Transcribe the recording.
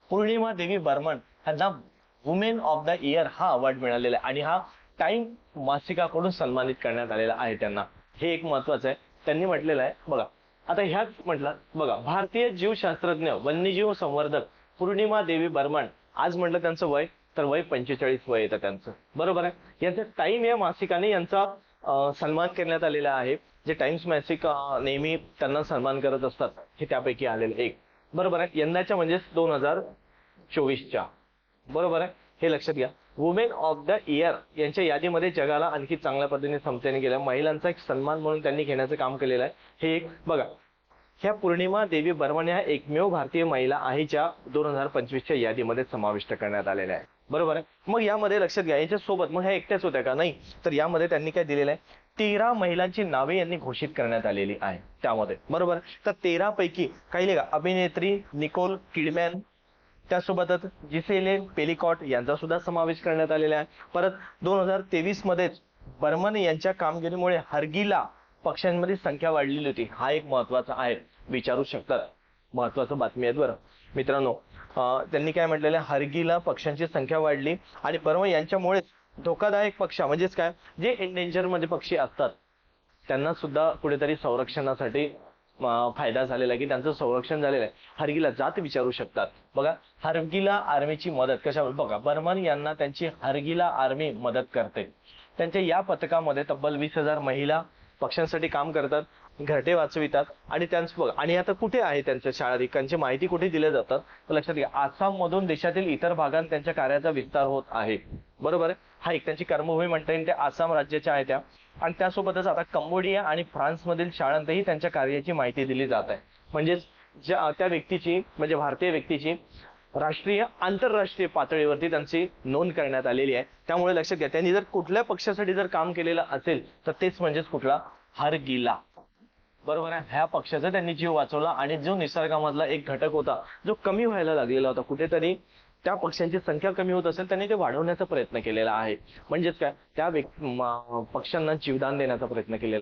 पौर्णिमा देवी बर्मन यांना women of the year हा अवॉर्ड मिळालेला आहे आणि हा टाइम मासिकाकडून सन्मानित करण्यात आलेला आहे त्यांना. हे एक महत्वाचं आहे. त्यांनी म्हटलेलं आहे बघा, आता ह्याच म्हटलं बघा, भारतीय जीवशास्त्रज्ञ वन्यजीव संवर्धक पौर्णिमा देवी बर्मन, आज म्हटलं त्यांचं वय तर वय 45 वय येतं त्यांचं, बरोबर आहे. यांचं टाइम या मासिकाने यांचा सन्मान करण्यात आलेला आहे. जे टाइम्स मासिक नेहमी त्यांना सन्मान करत असतात, हे त्यापैकी आलेलं एक, बरोबर आहे. यंदाच्या म्हणजे 2024च्या, बरोबर आहे. हे लक्षात घ्या. वुमेन ऑफ द इयर यांच्या यादीमध्ये जगाला आणखी चांगल्या पद्धतीने समतेने गेल्या महिलांचा एक सन्मान म्हणून त्यांनी घेण्याचं काम केलेलं आहे. हे एक बघा, ह्या पौर्णिमा देवी बर्मन ह्या एकमेव भारतीय महिला आहे ज्या 2025च्या यादीमध्ये समाविष्ट करण्यात आलेल्या आहे, बरोबर आहे. मग यामध्ये लक्षात घ्या, याच्या सोबत मग ह्या एकट्याच होत्या का? नाही, तर यामध्ये त्यांनी काय दिलेलं आहे, 13 महिलांची नावे यांनी घोषित करण्यात आलेली आहे त्यामध्ये, बरोबर. तर 13 पैकी काही का अभिनेत्री निकोल किडमॅन, त्यासोबतच जिसेले पेलिकॉट यांचा सुद्धा समावेश करण्यात आलेला आहे. परत 2023 मध्येच बर्मन यांच्या कामगिरीमुळे हरगिला पक्ष्यांमध्ये संख्या वाढलेली होती. हा एक महत्वाचा आहे, विचारू शकतात, महत्वाचं बातमी आहे बरं मित्रांनो. त्यांनी काय म्हटलेलं आहे, हरगिला पक्ष्यांची संख्या वाढली आणि बर्मन यांच्यामुळेच धोकादायक पक्ष म्हणजेच काय, जे एंडेंजर मध्ये पक्षी असतात त्यांना सुद्धा कुठेतरी संरक्षणासाठी फायदा झालेला आहे, की त्यांचं संरक्षण झालेलं आहे. हरगिला जात विचारू शकतात बघा. हरगिला आर्मीची मदत कशावर बघा, बर्मन यांना त्यांची हरगिला आर्मी मदत करते. त्यांच्या या पथकामध्ये तब्बल 20,000 महिला पक्ष्यांसाठी काम करतात, घरटे वाचवितात आणि त्यांचं बघा. आणि आता कुठे आहे त्यांच्या शाळा, त्यांची माहिती कुठे दिल्या जातात, लक्षात घ्या, आसाम मधून देशातील इतर भागात त्यांच्या कार्याचा विस्तार होत आहे, बरोबर आहे. हा एक त्यांची कर्मभूमी म्हणता येईल, त्या आसाम राज्याच्या आहे त्या. आणि त्यासोबतच आता कंबोडिया आणि फ्रान्समधील शाळांतही त्यांच्या कार्याची माहिती दिली जात आहे. म्हणजेच ज्या त्या व्यक्तीची म्हणजे भारतीय व्यक्तीची राष्ट्रीय आंतरराष्ट्रीय पातळीवरती त्यांची नोंद करण्यात आलेली आहे. त्यामुळे लक्षात घ्या, त्यांनी जर कुठल्या पक्षासाठी जर काम केलेलं असेल तर तेच म्हणजेच कुठला, हरगिला, बरोबर आहे. ह्या पक्षाचा त्यांनी जीव वाचवला आणि जो निसर्गामधला एक घटक होता जो कमी व्हायला लागलेला होता, कुठेतरी त्या पक्ष्यांची संख्या कमी होत असेल, त्यांनी ते वाढवण्याचा प्रयत्न केलेला आहे. म्हणजेच काय, त्या पक्ष्यांना जीवदान देण्याचा प्रयत्न केलेला